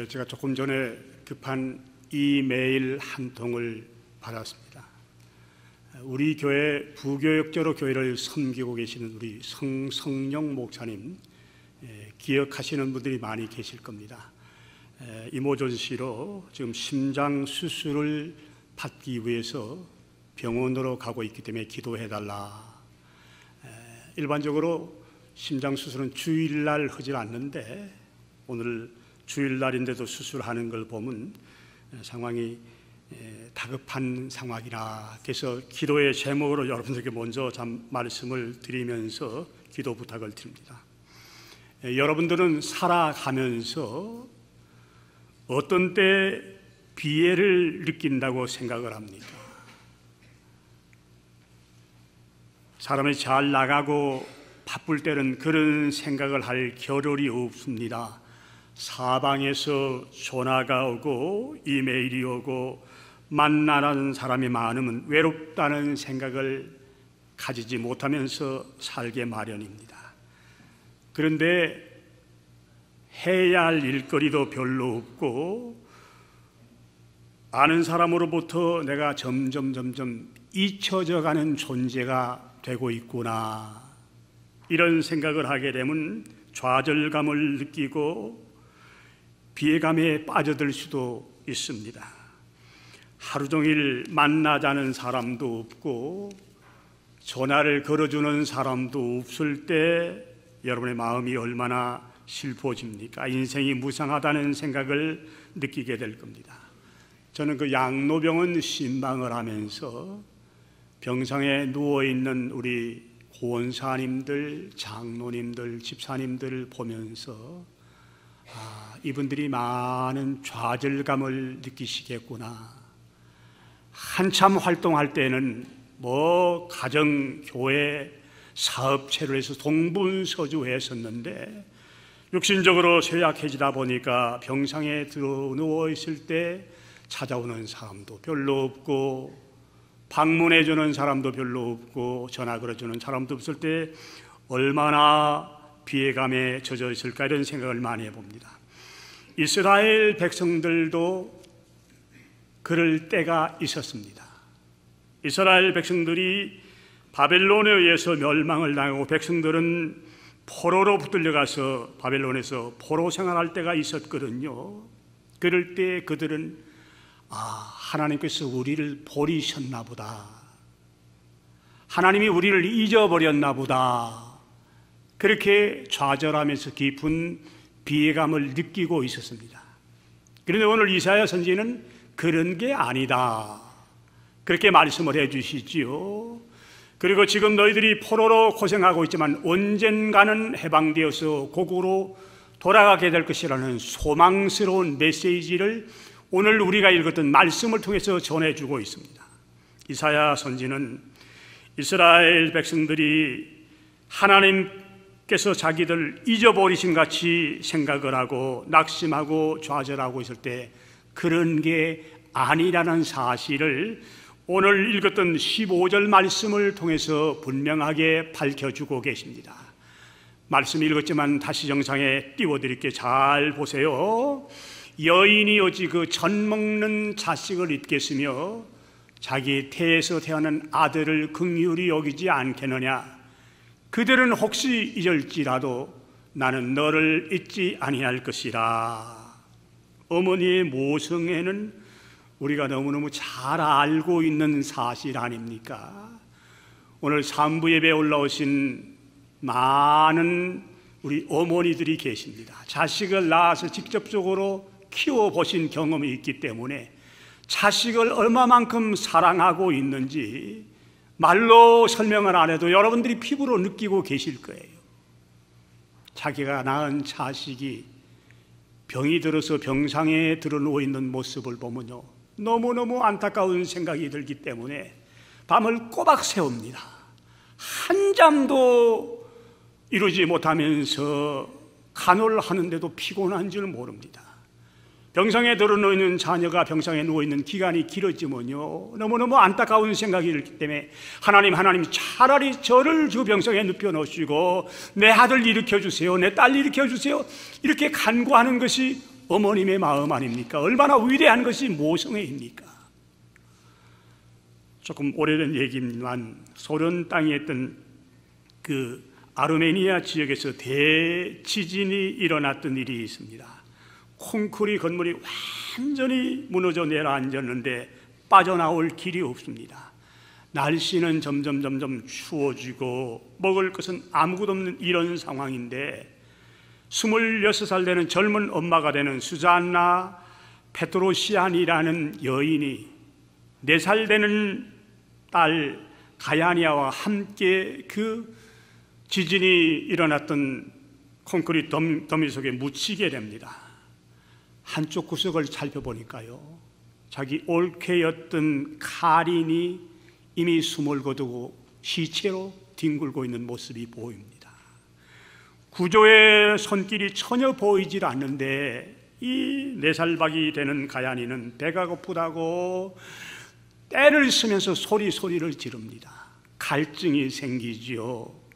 제가 조금 전에 급한 이메일 한 통을 받았습니다. 우리 교회 부교역자로 교회를 섬기고 계시는 우리 성영 목사님, 기억하시는 분들이 많이 계실 겁니다. 이모전시로 지금 심장 수술을 받기 위해서 병원으로 가고 있기 때문에 기도해달라. 일반적으로 심장 수술은 주일날 하지 않는데 오늘 주일날인데도 수술하는 걸 보면 상황이 다급한 상황이라, 그래서 기도의 제목으로 여러분들께 먼저 말씀을 드리면서 기도 부탁을 드립니다. 여러분들은 살아가면서 어떤 때 비애를 느낀다고 생각을 합니까? 사람이 잘 나가고 바쁠 때는 그런 생각을 할 겨를이 없습니다. 사방에서 전화가 오고 이메일이 오고 만나라는 사람이 많으면 외롭다는 생각을 가지지 못하면서 살게 마련입니다. 그런데 해야 할 일거리도 별로 없고 아는 사람으로부터 내가 점점 잊혀져 가는 존재가 되고 있구나, 이런 생각을 하게 되면 좌절감을 느끼고 비애감에 빠져들 수도 있습니다. 하루 종일 만나자는 사람도 없고 전화를 걸어주는 사람도 없을 때 여러분의 마음이 얼마나 슬퍼집니까? 인생이 무상하다는 생각을 느끼게 될 겁니다. 저는 그 양로병원 신방을 하면서 병상에 누워있는 우리 고원사님들, 장로님들, 집사님들을 보면서 이분들이 많은 좌절감을 느끼시겠구나. 한참 활동할 때는 가정, 교회, 사업체로 해서 동분서주했었는데 육신적으로 쇠약해지다 보니까 병상에 들어 누워있을 때 찾아오는 사람도 별로 없고 방문해주는 사람도 별로 없고 전화 걸어주는 사람도 없을 때 얼마나 비애감에 젖어 있을까, 이런 생각을 많이 해봅니다. 이스라엘 백성들도 그럴 때가 있었습니다. 이스라엘 백성들이 바벨론에 의해서 멸망을 당하고 백성들은 포로로 붙들려가서 바벨론에서 포로 생활할 때가 있었거든요. 그럴 때 그들은 하나님께서 우리를 버리셨나 보다, 하나님이 우리를 잊어버렸나 보다, 그렇게 좌절하면서 깊은 비애감을 느끼고 있었습니다. 그런데 오늘 이사야 선지는 그런 게 아니다, 그렇게 말씀을 해 주시지요. 그리고 지금 너희들이 포로로 고생하고 있지만 언젠가는 해방되어서 고국으로 돌아가게 될 것이라는 소망스러운 메시지를 오늘 우리가 읽었던 말씀을 통해서 전해주고 있습니다. 이사야 선지는 이스라엘 백성들이 하나님께서 자기들 잊어버리신 같이 생각을 하고 낙심하고 좌절하고 있을 때 그런 게 아니라는 사실을 오늘 읽었던 15절 말씀을 통해서 분명하게 밝혀주고 계십니다. 말씀 읽었지만 다시 정상에 띄워드릴게요. 잘 보세요. 여인이 어찌 그 젖 먹는 자식을 잊겠으며 자기 태에서 태어난 아들을 긍휼히 여기지 않겠느냐. 그들은 혹시 잊을지라도 나는 너를 잊지 아니할 것이라. 어머니의 모성애는 우리가 너무너무 잘 알고 있는 사실 아닙니까? 오늘 산부 예배에 올라오신 많은 우리 어머니들이 계십니다. 자식을 낳아서 직접적으로 키워보신 경험이 있기 때문에 자식을 얼마만큼 사랑하고 있는지 말로 설명을 안 해도 여러분들이 피부로 느끼고 계실 거예요. 자기가 낳은 자식이 병이 들어서 병상에 들어 누워 있는 모습을 보면요, 너무너무 안타까운 생각이 들기 때문에 밤을 꼬박 새웁니다. 한 잠도 이루지 못하면서 간호를 하는데도 피곤한 줄 모릅니다. 병상에 들어놓는 자녀가 병상에 누워있는 기간이 길어지면요, 너무너무 안타까운 생각이 들기 때문에 하나님 차라리 저를 저 병상에 눕혀놓으시고 내 아들 일으켜주세요, 내 딸 일으켜주세요, 이렇게 간구하는 것이 어머님의 마음 아닙니까? 얼마나 위대한 것이 모성애입니까? 조금 오래된 얘기지만 소련 땅에 있던 그 아르메니아 지역에서 대지진이 일어났던 일이 있습니다. 콘크리트 건물이 완전히 무너져 내려앉았는데 빠져나올 길이 없습니다. 날씨는 점점 추워지고 먹을 것은 아무것도 없는 이런 상황인데 26살 되는 젊은 엄마가 되는 수잔나 페트로시안이라는 여인이 4살 되는 딸 가야니아와 함께 그 지진이 일어났던 콘크리트 더미 속에 묻히게 됩니다. 한쪽 구석을 살펴보니까요, 자기 올케였던 카린이 이미 숨을 거두고 시체로 뒹굴고 있는 모습이 보입니다. 구조의 손길이 전혀 보이질 않는데 이 4살박이 되는 가야니는 배가 고프다고 떼를 쓰면서 소리를 지릅니다. 갈증이 생기지요.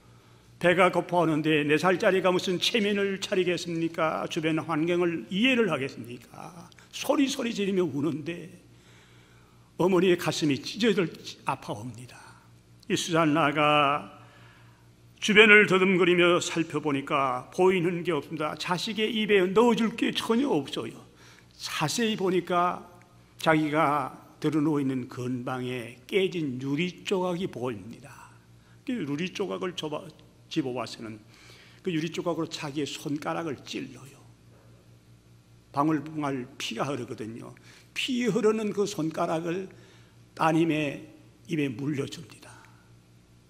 배가 고파하는데 4살짜리가 무슨 체면을 차리겠습니까? 주변 환경을 이해를 하겠습니까? 소리 지르며 우는데 어머니의 가슴이 찢어질 아파옵니다. 이 수잔나가 주변을 더듬거리며 살펴보니까 보이는 게 없습니다. 자식의 입에 넣어줄 게 전혀 없어요. 자세히 보니까 자기가 들어누워 있는 건방에 깨진 유리 조각이 보입니다. 그 유리 조각을 집어와서는 그 유리 조각으로 자기의 손가락을 찔러요. 방울방울 피가 흐르거든요. 피 흐르는 그 손가락을 따님의 입에 물려줍니다.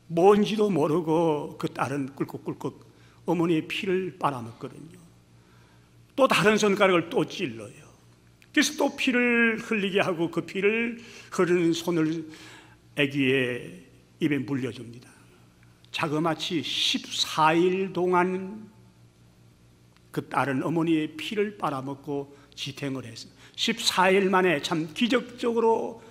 뭔지도 모르고 그 딸은 꿀꺽꿀꺽 어머니의 피를 빨아먹거든요. 또 다른 손가락을 또 찔러요. 그래서 또 피를 흘리게 하고 그 피를 흐르는 손을 아기의 입에 물려줍니다. 자그마치 14일 동안 그 딸은 어머니의 피를 빨아먹고 지탱을 했어요. 14일 만에 참 기적적으로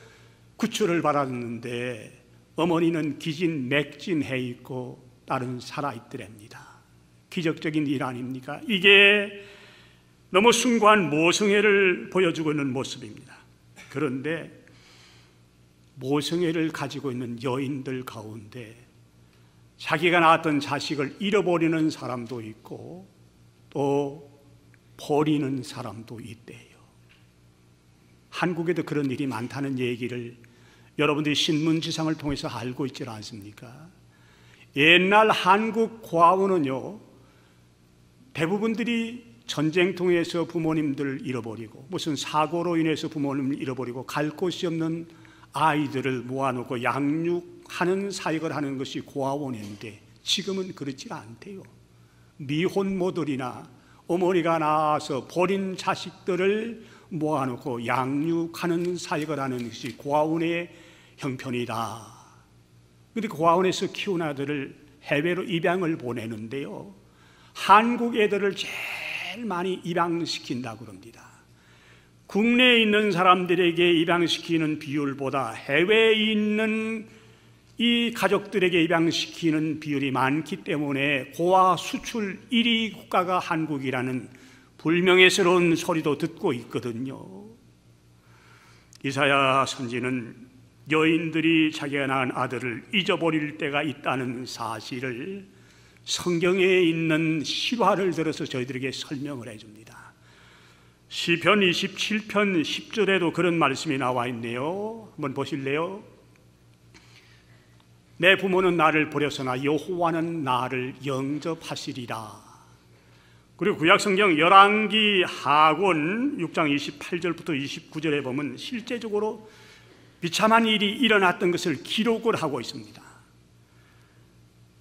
구출을 받았는데 어머니는 기진맥진해 있고 딸은 살아있더랍니다. 기적적인 일 아닙니까? 이게 너무 숭고한 모성애를 보여주고 있는 모습입니다. 그런데 모성애를 가지고 있는 여인들 가운데 자기가 낳았던 자식을 잃어버리는 사람도 있고 또 버리는 사람도 있대요. 한국에도 그런 일이 많다는 얘기를 여러분들이 신문지상을 통해서 알고 있지 않습니까? 옛날 한국 고아원은요, 대부분들이 전쟁통에서 부모님들을 잃어버리고 무슨 사고로 인해서 부모님을 잃어버리고 갈 곳이 없는 아이들을 모아놓고 양육하는 사역을 하는 것이 고아원인데 지금은 그렇지 않대요. 미혼모들이나 어머니가 낳아서 버린 자식들을 모아놓고 양육하는 사역을 하는 것이 고아원의 형편이다. 그런데 고아원에서 키운 아들을 해외로 입양을 보내는데요, 한국 애들을 제일 많이 입양시킨다고 합니다. 국내에 있는 사람들에게 입양시키는 비율보다 해외에 있는 이 가족들에게 입양시키는 비율이 많기 때문에 고아 수출 1위 국가가 한국이라는 불명예스러운 소리도 듣고 있거든요. 이사야 선지는 여인들이 자기가 낳은 아들을 잊어버릴 때가 있다는 사실을 성경에 있는 실화를 들어서 저희들에게 설명을 해줍니다. 시편 27편 10절에도 그런 말씀이 나와 있네요. 한번 보실래요? 내 부모는 나를 버렸으나 여호와는 나를 영접하시리라. 그리고 구약성경 열왕기 하권 6장 28절부터 29절에 보면 실제적으로 비참한 일이 일어났던 것을 기록을 하고 있습니다.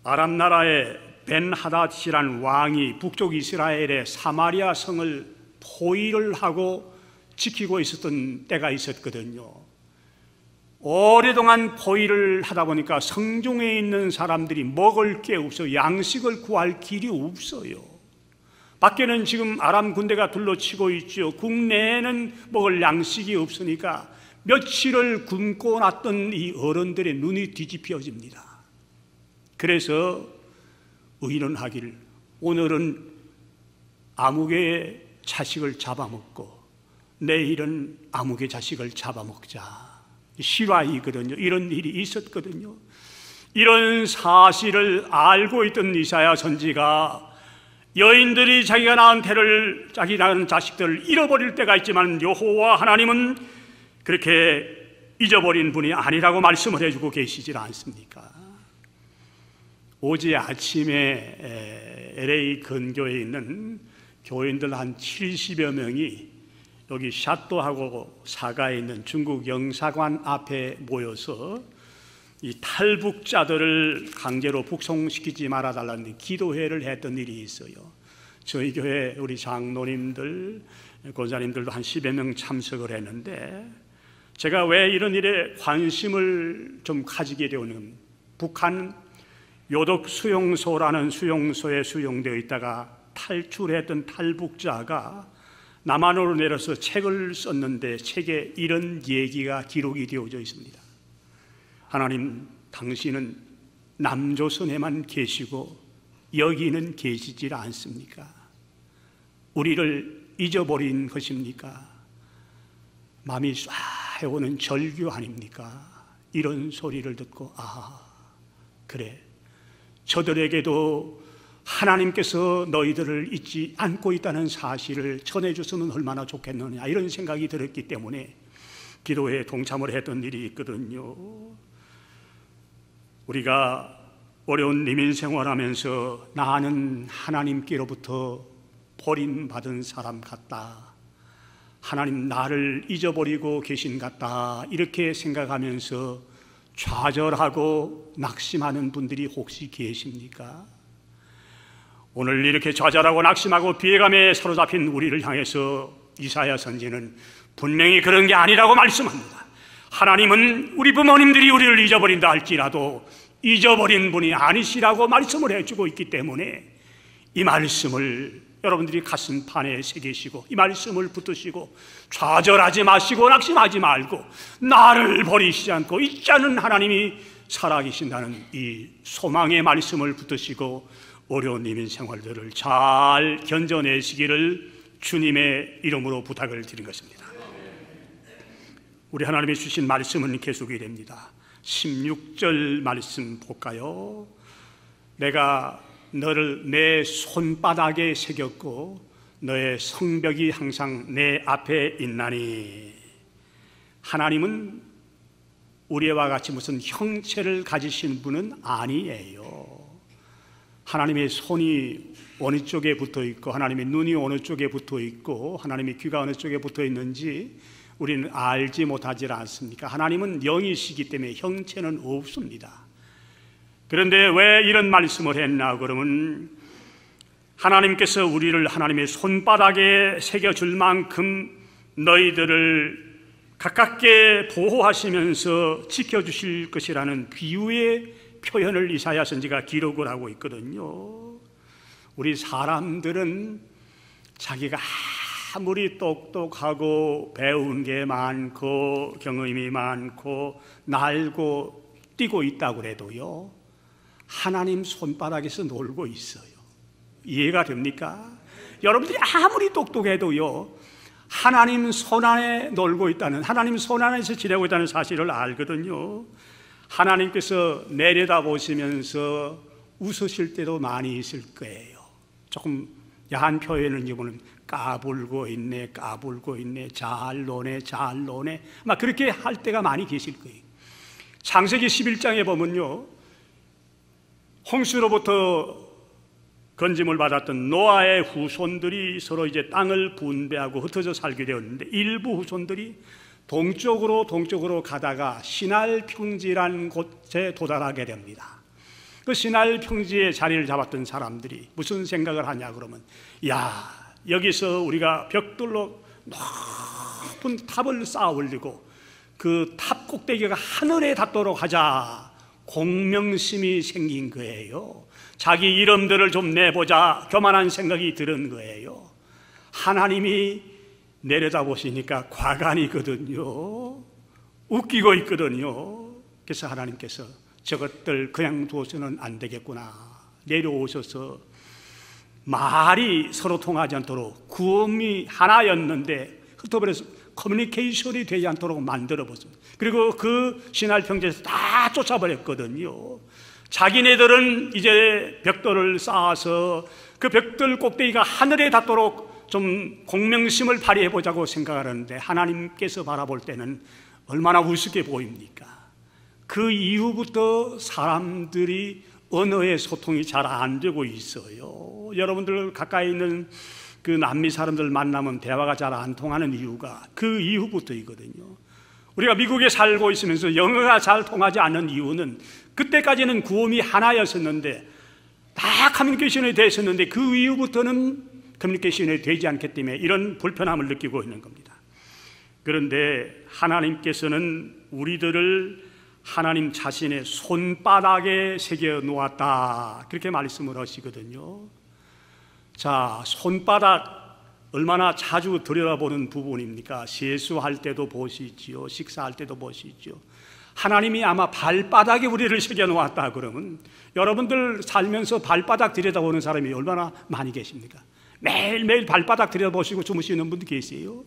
아람 나라의 벤하닷이란 왕이 북쪽 이스라엘의 사마리아 성을 포위를 하고 지키고 있었던 때가 있었거든요. 오랫동안 포위를 하다 보니까 성중에 있는 사람들이 먹을 게 없어요. 양식을 구할 길이 없어요. 밖에는 지금 아람 군대가 둘러치고 있죠. 국내에는 먹을 양식이 없으니까 며칠을 굶고 났던 이 어른들의 눈이 뒤집혀집니다. 그래서 의논하기를 오늘은 아무개 자식을 잡아먹고 내일은 아무개 자식을 잡아먹자, 실화이거든요. 이런 일이 있었거든요. 이런 사실을 알고 있던 이사야 선지가 여인들이 자기가 낳은 태를, 자기 낳은 자식들을 잃어버릴 때가 있지만 여호와 하나님은 그렇게 잊어버린 분이 아니라고 말씀을 해주고 계시질 않습니까? 어제 아침에 LA 근교에 있는 교인들 한 70여 명이 여기 샤또하고 사가에 있는 중국 영사관 앞에 모여서 이 탈북자들을 강제로 북송시키지 말아달라는 기도회를 했던 일이 있어요. 저희 교회 우리 장로님들, 권사님들도 한 10여 명 참석을 했는데, 제가 왜 이런 일에 관심을 좀 가지게 되었는, 북한 요덕 수용소라는 수용소에 수용되어 있다가 탈출했던 탈북자가 남한으로 내려서 책을 썼는데 책에 이런 얘기가 기록이 되어져 있습니다. 하나님, 당신은 남조선에만 계시고 여기는 계시질 않습니까? 우리를 잊어버린 것입니까? 마음이 쏴 해오는 절규 아닙니까? 이런 소리를 듣고, 아, 그래, 저들에게도 하나님께서 너희들을 잊지 않고 있다는 사실을 전해줬으면 얼마나 좋겠느냐, 이런 생각이 들었기 때문에 기도에 동참을 했던 일이 있거든요. 우리가 어려운 이민 생활하면서 나는 하나님께로부터 버림받은 사람 같다, 하나님 나를 잊어버리고 계신 같다, 이렇게 생각하면서 좌절하고 낙심하는 분들이 혹시 계십니까? 오늘 이렇게 좌절하고 낙심하고 비애감에 사로잡힌 우리를 향해서 이사야 선지는 분명히 그런 게 아니라고 말씀합니다. 하나님은 우리 부모님들이 우리를 잊어버린다 할지라도 잊어버린 분이 아니시라고 말씀을 해주고 있기 때문에 이 말씀을 여러분들이 가슴판에 새기시고 이 말씀을 붙드시고 좌절하지 마시고 낙심하지 말고 나를 버리시지 않고 잊지 않은 하나님이 살아계신다는 이 소망의 말씀을 붙드시고 어려운 이민 생활들을 잘 견뎌내시기를 주님의 이름으로 부탁을 드린 것입니다. 우리 하나님이 주신 말씀은 계속이 됩니다. 16절 말씀 볼까요? 내가 너를 내 손바닥에 새겼고 너의 성벽이 항상 내 앞에 있나니. 하나님은 우리와 같이 무슨 형체를 가지신 분은 아니에요. 하나님의 손이 어느 쪽에 붙어 있고 하나님의 눈이 어느 쪽에 붙어 있고 하나님의 귀가 어느 쪽에 붙어 있는지 우리는 알지 못하지 않습니까? 하나님은 영이시기 때문에 형체는 없습니다. 그런데 왜 이런 말씀을 했나 그러면 하나님께서 우리를 하나님의 손바닥에 새겨줄 만큼 너희들을 가깝게 보호하시면서 지켜주실 것이라는 비유의 표현을 이사야 선지가 기록을 하고 있거든요. 우리 사람들은 자기가 아무리 똑똑하고 배운 게 많고 경험이 많고 날고 뛰고 있다고 해도요, 하나님 손바닥에서 놀고 있어요. 이해가 됩니까? 여러분들이 아무리 똑똑해도요, 하나님 손안에 놀고 있다는, 하나님 손안에서 지내고 있다는 사실을 알거든요. 하나님께서 내려다보시면서 웃으실 때도 많이 있을 거예요. 조금 야한 표현을 입으면 까불고 있네, 까불고 있네, 잘 노네, 잘 노네, 막 그렇게 할 때가 많이 계실 거예요. 창세기 11장에 보면요, 홍수로부터 건짐을 받았던 노아의 후손들이 서로 이제 땅을 분배하고 흩어져 살게 되었는데 일부 후손들이 동쪽으로 가다가 시날 평지란 곳에 도달하게 됩니다. 그 시날 평지에 자리를 잡았던 사람들이 무슨 생각을 하냐 그러면, 야, 여기서 우리가 벽돌로 높은 탑을 쌓아 올리고 그 탑 꼭대기가 하늘에 닿도록 하자, 공명심이 생긴 거예요. 자기 이름들을 좀 내보자, 교만한 생각이 드는 거예요. 하나님이 내려다보시니까 과간이거든요. 웃기고 있거든요. 그래서 하나님께서 저것들 그냥 두어서는 안 되겠구나, 내려오셔서 말이 서로 통하지 않도록 구음이 하나였는데 흩어버려서 커뮤니케이션이 되지 않도록 만들어봤습니다. 그리고 그 신할 평지에서 다 쫓아버렸거든요. 자기네들은 이제 벽돌을 쌓아서 그 벽돌 꼭대기가 하늘에 닿도록 좀 공명심을 발휘해보자고 생각하는데 하나님께서 바라볼 때는 얼마나 우습게 보입니까? 그 이후부터 사람들이 언어의 소통이 잘 안 되고 있어요. 여러분들 가까이 있는 그 남미 사람들 만나면 대화가 잘 안 통하는 이유가 그 이후부터이거든요. 우리가 미국에 살고 있으면서 영어가 잘 통하지 않는 이유는 그때까지는 구음이 하나였었는데 다 커뮤니케이션이 됐었는데 그 이후부터는 커뮤니케이션이 되지 않기 때문에 이런 불편함을 느끼고 있는 겁니다. 그런데 하나님께서는 우리들을 하나님 자신의 손바닥에 새겨 놓았다 그렇게 말씀을 하시거든요. 자, 손바닥 얼마나 자주 들여다보는 부분입니까? 세수할 때도 보시지요, 식사할 때도 보시죠. 하나님이 아마 발바닥에 우리를 새겨 놓았다 그러면 여러분들 살면서 발바닥 들여다보는 사람이 얼마나 많이 계십니까? 매일매일 발바닥 들여다보시고 주무시는 분도 계세요.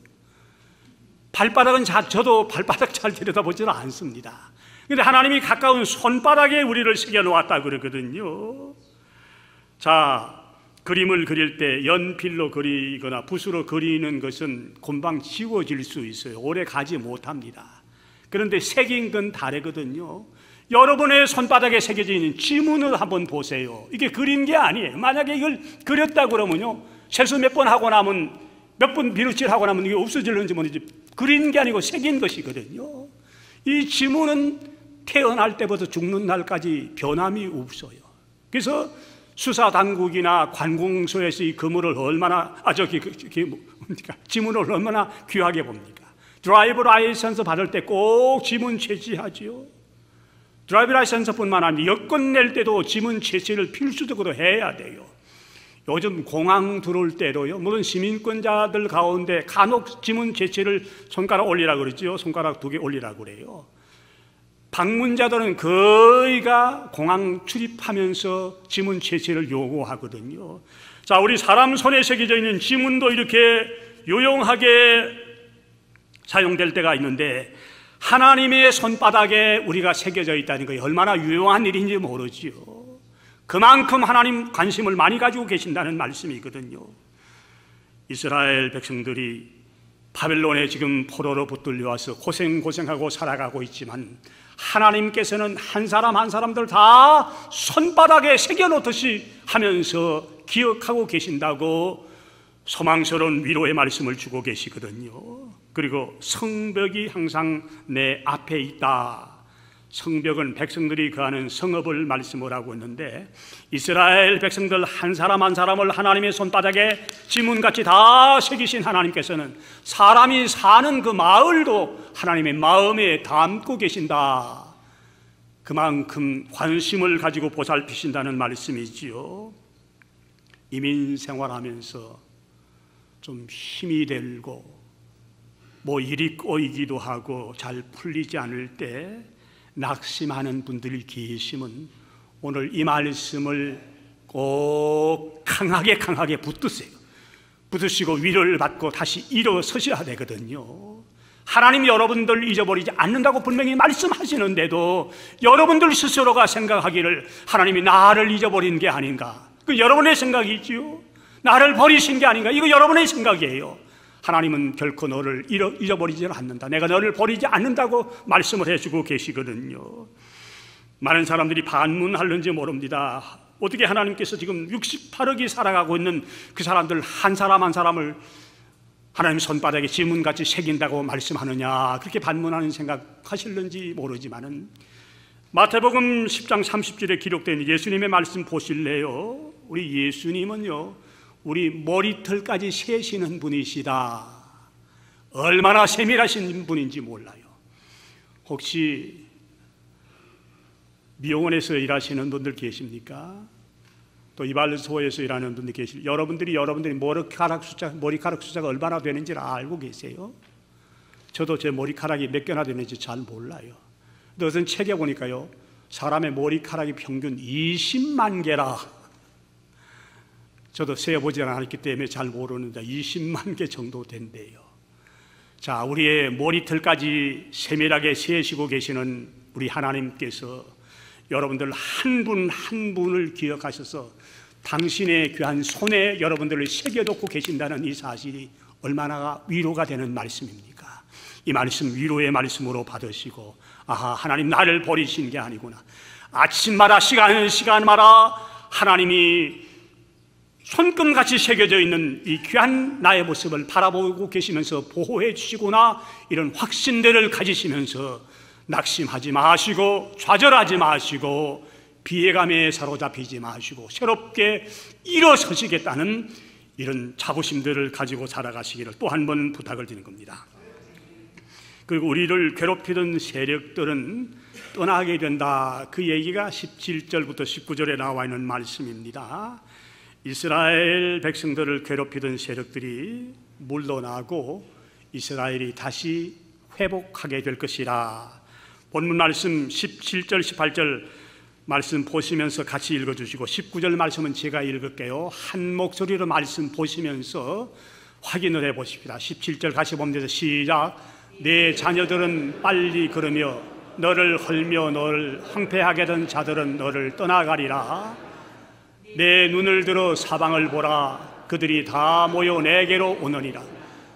발바닥은 저도 발바닥 잘 들여다보지는 않습니다. 그런데 하나님이 가까운 손바닥에 우리를 새겨 놓았다 그러거든요. 자, 그림을 그릴 때 연필로 그리거나 붓으로 그리는 것은 금방 지워질 수 있어요. 오래 가지 못합니다. 그런데 새긴 건 다르거든요. 여러분의 손바닥에 새겨져 있는 지문을 한번 보세요. 이게 그린 게 아니에요. 만약에 이걸 그렸다 그러면요, 세수 몇 번 하고 나면, 몇 번 비누칠하고 나면 이게 없어질는지 모르지 그린 게 아니고 새긴 것이거든요. 이 지문은 태어날 때부터 죽는 날까지 변함이 없어요. 그래서 수사당국이나 관공서에서 이 그물을 얼마나 지문을 얼마나 귀하게 봅니까? 드라이브 라이선스 받을 때 꼭 지문 채취하지요. 드라이브 라이선스뿐만 아니라 여권 낼 때도 지문 채취를 필수적으로 해야 돼요. 요즘 공항 들어올 때도요, 물론 시민권자들 가운데 간혹 지문 채취를 손가락 올리라고 그러죠. 손가락 2개 올리라고 그래요. 방문자들은 거의가 공항 출입하면서 지문 채취를 요구하거든요. 자, 우리 사람 손에 새겨져 있는 지문도 이렇게 유용하게 사용될 때가 있는데 하나님의 손바닥에 우리가 새겨져 있다는 게 얼마나 유용한 일인지 모르지요. 그만큼 하나님 관심을 많이 가지고 계신다는 말씀이거든요. 이스라엘 백성들이 바벨론에 지금 포로로 붙들려와서 고생하고 살아가고 있지만 하나님께서는 한 사람 한 사람들 다 손바닥에 새겨놓듯이 하면서 기억하고 계신다고 소망스러운 위로의 말씀을 주고 계시거든요. 그리고 성벽이 항상 내 앞에 있다. 성벽은 백성들이 거하는 성읍을 말씀을 하고 있는데 이스라엘 백성들 한 사람 한 사람을 하나님의 손바닥에 지문같이 다 새기신 하나님께서는 사람이 사는 그 마을도 하나님의 마음에 담고 계신다. 그만큼 관심을 가지고 보살피신다는 말씀이지요. 이민 생활하면서 좀 힘이 들고 뭐 일이 꼬이기도 하고 잘 풀리지 않을 때 낙심하는 분들이 계시면 오늘 이 말씀을 꼭 강하게 붙드시고 위로를 받고 다시 일어서셔야 되거든요. 하나님이 여러분들 잊어버리지 않는다고 분명히 말씀하시는데도 여러분들 스스로가 생각하기를 하나님이 나를 잊어버린 게 아닌가, 그 여러분의 생각이지요. 나를 버리신 게 아닌가, 이거 여러분의 생각이에요. 하나님은 결코 너를 잊어버리지 않는다. 내가 너를 버리지 않는다고 말씀을 해주고 계시거든요. 많은 사람들이 반문하는지 모릅니다. 어떻게 하나님께서 지금 68억이 살아가고 있는 그 사람들 한 사람 한 사람을 하나님 손바닥에 지문같이 새긴다고 말씀하느냐, 그렇게 반문하는 생각하실는지 모르지만은 마태복음 10장 30절에 기록된 예수님의 말씀 보실래요? 우리 예수님은요, 우리 머리털까지 세시는 분이시다. 얼마나 세밀하신 분인지 몰라요. 혹시 미용원에서 일하시는 분들 계십니까? 또 이발소에서 일하는 분들 계십니까? 여러분들이 머리카락 숫자가 얼마나 되는지를 알고 계세요? 저도 제 머리카락이 몇 개나 되는지 잘 몰라요. 근데 어떤 책에 보니까요, 사람의 머리카락이 평균 20만 개라. 저도 세어보지 않았기 때문에 잘 모르는데 20만 개 정도 된대요. 자, 우리의 머리털까지 세밀하게 세시고 계시는 우리 하나님께서 여러분들 한 분 한 분을 기억하셔서 당신의 귀한 손에 여러분들을 새겨놓고 계신다는 이 사실이 얼마나 위로가 되는 말씀입니까? 이 말씀 위로의 말씀으로 받으시고, 아하, 하나님 나를 버리신 게 아니구나. 아침마다 시간마다 하나님이 손금같이 새겨져 있는 이 귀한 나의 모습을 바라보고 계시면서 보호해 주시구나, 이런 확신들을 가지시면서 낙심하지 마시고 좌절하지 마시고 비애감에 사로잡히지 마시고 새롭게 일어서시겠다는 이런 자부심들을 가지고 살아가시기를 또 한 번 부탁을 드리는 겁니다. 그리고 우리를 괴롭히던 세력들은 떠나게 된다. 그 얘기가 17절부터 19절에 나와 있는 말씀입니다. 이스라엘 백성들을 괴롭히던 세력들이 물러나고 이스라엘이 다시 회복하게 될 것이라. 본문 말씀 17절 18절 말씀 보시면서 같이 읽어주시고 19절 말씀은 제가 읽을게요. 한 목소리로 말씀 보시면서 확인을 해보십시다. 17절 같이 봅니다. 시작. 내 자녀들은 빨리 걸으며 너를 헐며 너를 황폐하게 된 자들은 너를 떠나가리라. 내 눈을 들어 사방을 보라. 그들이 다 모여 내게로 오느니라.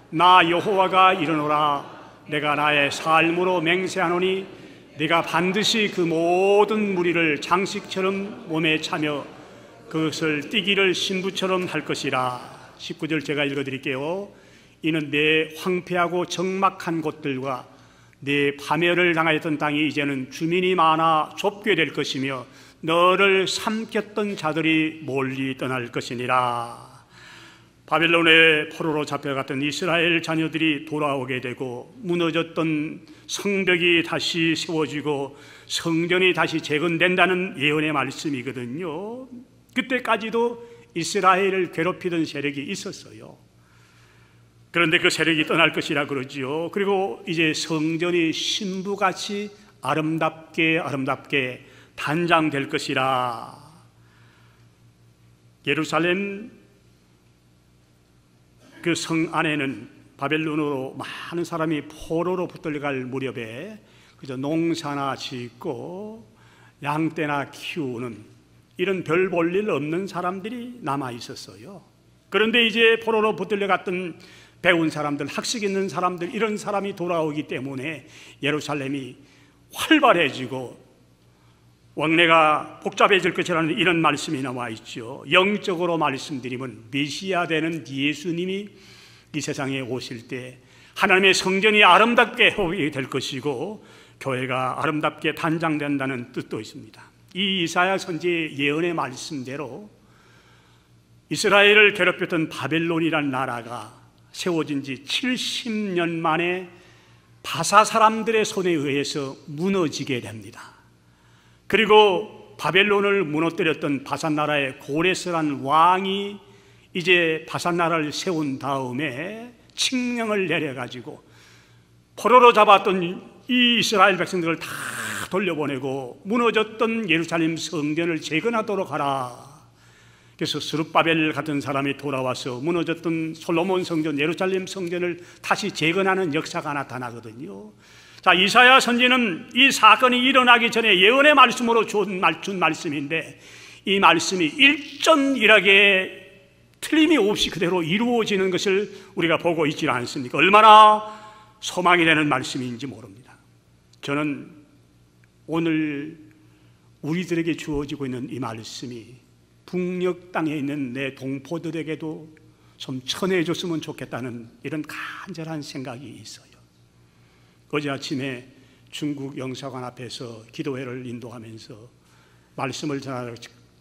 나 여호와가 이르노라. 내가 나의 삶으로 맹세하노니 네가 반드시 그 모든 무리를 장식처럼 몸에 차며 그것을 띠기를 신부처럼 할 것이라. 19절 제가 읽어드릴게요. 이는 내 황폐하고 적막한 곳들과 내 파멸을 당하였던 땅이 이제는 주민이 많아 좁게 될 것이며 너를 삼켰던 자들이 멀리 떠날 것이니라. 바벨론의 포로로 잡혀갔던 이스라엘 자녀들이 돌아오게 되고 무너졌던 성벽이 다시 세워지고 성전이 다시 재건된다는 예언의 말씀이거든요. 그때까지도 이스라엘을 괴롭히던 세력이 있었어요. 그런데 그 세력이 떠날 것이라 그러지요. 그리고 이제 성전이 신부같이 아름답게 단장될 것이라. 예루살렘 그 성 안에는 바벨론으로 많은 사람이 포로로 붙들려갈 무렵에 그저 농사나 짓고 양떼나 키우는 이런 별 볼 일 없는 사람들이 남아 있었어요. 그런데 이제 포로로 붙들려갔던 배운 사람들, 학식 있는 사람들, 이런 사람이 돌아오기 때문에 예루살렘이 활발해지고 왕래가 복잡해질 것이라는 이런 말씀이 나와 있죠. 영적으로 말씀드리면 메시아 되는 예수님이 이 세상에 오실 때 하나님의 성전이 아름답게 회복이 될 것이고 교회가 아름답게 단장된다는 뜻도 있습니다. 이 이사야 선지의 예언의 말씀대로 이스라엘을 괴롭혔던 바벨론이라는 나라가 세워진 지 70년 만에 바사 사람들의 손에 의해서 무너지게 됩니다. 그리고 바벨론을 무너뜨렸던 바산 나라의 고레스라는 왕이 이제 바산 나라를 세운 다음에 칙령을 내려가지고 포로로 잡았던 이 이스라엘 백성들을 다 돌려보내고 무너졌던 예루살렘 성전을 재건하도록 하라. 그래서 스룹바벨 같은 사람이 돌아와서 무너졌던 솔로몬 성전, 예루살렘 성전을 다시 재건하는 역사가 나타나거든요. 자, 이사야 선지는 이 사건이 일어나기 전에 예언의 말씀으로 준 말씀인데 이 말씀이 일전일하게 틀림이 없이 그대로 이루어지는 것을 우리가 보고 있지 않습니까? 얼마나 소망이 되는 말씀인지 모릅니다. 저는 오늘 우리들에게 주어지고 있는 이 말씀이 북녘 땅에 있는 내 동포들에게도 좀 전해줬으면 좋겠다는 이런 간절한 생각이 있어요. 어제 아침에 중국 영사관 앞에서 기도회를 인도하면서 말씀을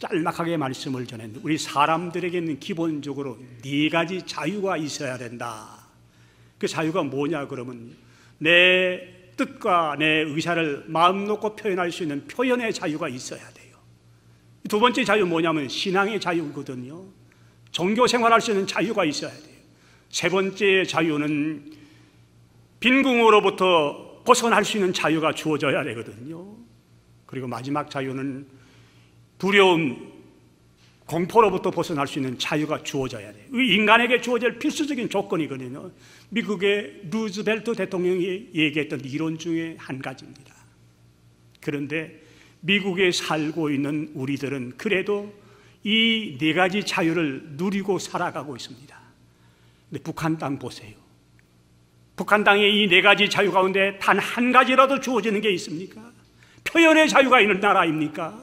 짤막하게 말씀을 전했는데 우리 사람들에게는 기본적으로 4가지 자유가 있어야 된다. 그 자유가 뭐냐 그러면 내 뜻과 내 의사를 마음 놓고 표현할 수 있는 표현의 자유가 있어야 돼요. 두 번째 자유 뭐냐면 신앙의 자유거든요. 종교 생활할 수 있는 자유가 있어야 돼요. 세 번째 자유는 빈궁으로부터 벗어날 수 있는 자유가 주어져야 되거든요. 그리고 마지막 자유는 두려움, 공포로부터 벗어날 수 있는 자유가 주어져야 돼요. 인간에게 주어질 필수적인 조건이거든요. 미국의 루즈벨트 대통령이 얘기했던 이론 중에 한 가지입니다. 그런데 미국에 살고 있는 우리들은 그래도 이 네 가지 자유를 누리고 살아가고 있습니다. 근데 북한 땅 보세요. 북한 땅에 이 네 가지 자유 가운데 단 한 가지라도 주어지는 게 있습니까? 표현의 자유가 있는 나라입니까?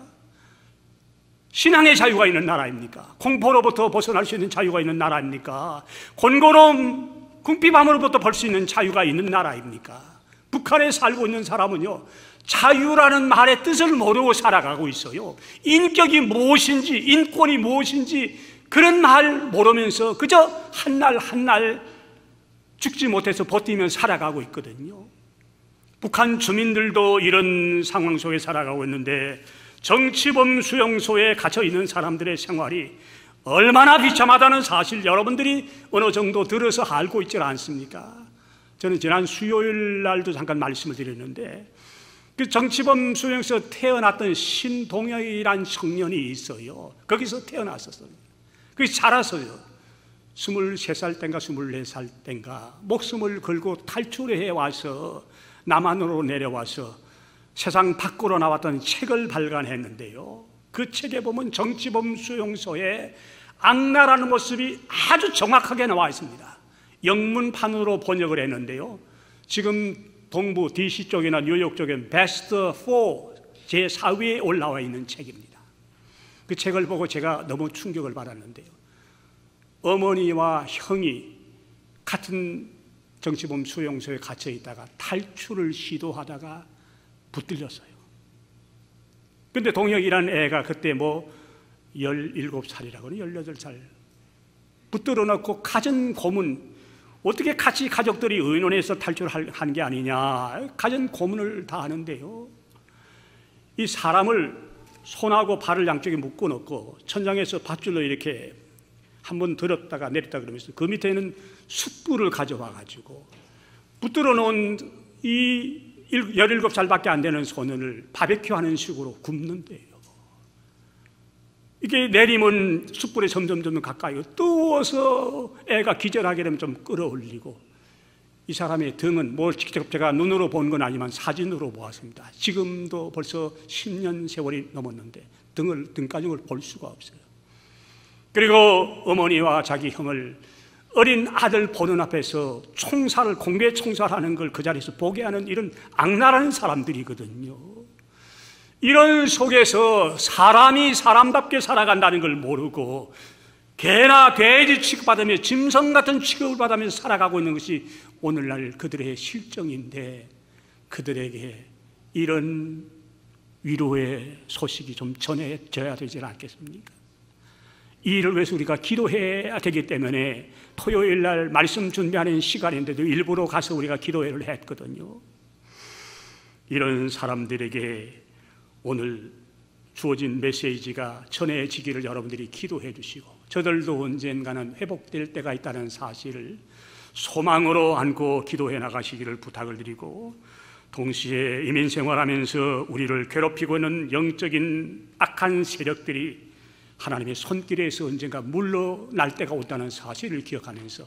신앙의 자유가 있는 나라입니까? 공포로부터 벗어날 수 있는 자유가 있는 나라입니까? 곤고로움, 궁핍함으로부터 벌 수 있는 자유가 있는 나라입니까? 북한에 살고 있는 사람은요, 자유라는 말의 뜻을 모르고 살아가고 있어요. 인격이 무엇인지, 인권이 무엇인지 그런 말 모르면서 그저 한 날 한 날 죽지 못해서 버티며 살아가고 있거든요. 북한 주민들도 이런 상황 속에 살아가고 있는데 정치범 수용소에 갇혀 있는 사람들의 생활이 얼마나 비참하다는 사실 여러분들이 어느 정도 들어서 알고 있지 않습니까? 저는 지난 수요일 날도 잠깐 말씀을 드렸는데 그 정치범 수용소에서 태어났던 신동혁이란 청년이 있어요. 거기서 태어났었어요. 거기서 자랐어요. 23살 땐가 24살 땐가 목숨을 걸고 탈출해 와서 남한으로 내려와서 세상 밖으로 나왔던 책을 발간했는데요, 그 책에 보면 정치범 수용소의 악랄한 모습이 아주 정확하게 나와 있습니다. 영문판으로 번역을 했는데요, 지금 동부 DC 쪽이나 뉴욕 쪽엔 베스트 4 제4위에 올라와 있는 책입니다. 그 책을 보고 제가 너무 충격을 받았는데요, 어머니와 형이 같은 정치범 수용소에 갇혀 있다가 탈출을 시도하다가 붙들렸어요. 근데 동혁이라는 애가 그때 17살이라고 18살 붙들어 놓고 가진 고문, 어떻게 같이 가족들이 의논해서 탈출한 게 아니냐, 가진 고문을 다 하는데요, 이 사람을 손하고 발을 양쪽에 묶어 놓고 천장에서 밧줄로 이렇게 한번 들었다가 내렸다 그러면서 그 밑에는 숯불을 가져와 가지고 붙들어 놓은 이 17살밖에 안 되는 소년을 바베큐 하는 식으로 굽는데요, 이게 내리면 숯불에 점점 가까이 뜨거워서 애가 기절하게 되면 좀 끌어올리고, 이 사람의 등은 직접 제가 눈으로 본 건 아니지만 사진으로 보았습니다. 지금도 벌써 10년 세월이 넘었는데 등가죽을 볼 수가 없어요. 그리고 어머니와 자기 형을 어린 아들 보는 앞에서 공개 총살하는 걸 그 자리에서 보게 하는 이런 악랄한 사람들이거든요. 이런 속에서 사람이 사람답게 살아간다는 걸 모르고 개나 돼지 취급받으며 짐승 같은 취급을 받으면서 살아가고 있는 것이 오늘날 그들의 실정인데, 그들에게 이런 위로의 소식이 좀 전해져야 되지 않겠습니까? 이 일을 위해서 우리가 기도해야 되기 때문에 토요일 날 말씀 준비하는 시간인데도 일부러 가서 우리가 기도회를 했거든요. 이런 사람들에게 오늘 주어진 메시지가 전해지기를 여러분들이 기도해 주시고, 저들도 언젠가는 회복될 때가 있다는 사실을 소망으로 안고 기도해 나가시기를 부탁을 드리고, 동시에 이민 생활하면서 우리를 괴롭히고 있는 영적인 악한 세력들이 하나님의 손길에서 언젠가 물러날 때가 온다는 사실을 기억하면서,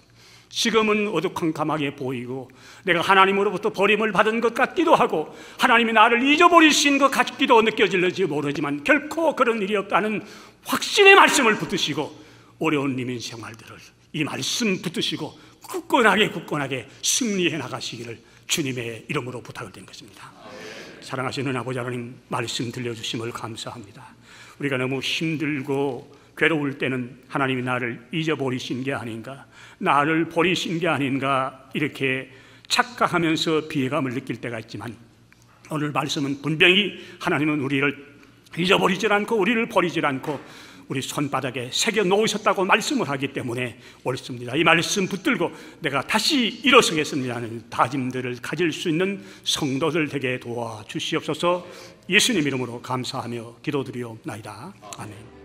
지금은 어두컴컴하게 보이고 내가 하나님으로부터 버림을 받은 것 같기도 하고 하나님이 나를 잊어버리신 것 같기도 느껴질지 모르지만 결코 그런 일이 없다는 확신의 말씀을 붙드시고, 어려운 이민 생활들을 이 말씀 붙드시고 굳건하게 승리해 나가시기를 주님의 이름으로 부탁을 드린 것입니다. 사랑하시는 아버지 하나님, 말씀 들려주심을 감사합니다. 우리가 너무 힘들고 괴로울 때는 하나님이 나를 잊어버리신 게 아닌가, 나를 버리신 게 아닌가 이렇게 착각하면서 비애감을 느낄 때가 있지만, 오늘 말씀은 분명히 하나님은 우리를 잊어버리질 않고 우리를 버리질 않고 우리 손바닥에 새겨 놓으셨다고 말씀을 하기 때문에 옳습니다. 이 말씀 붙들고 내가 다시 일어서겠습니다 하는 다짐들을 가질 수 있는 성도들 되게 도와주시옵소서. 예수님 이름으로 감사하며 기도드리옵나이다. 아멘.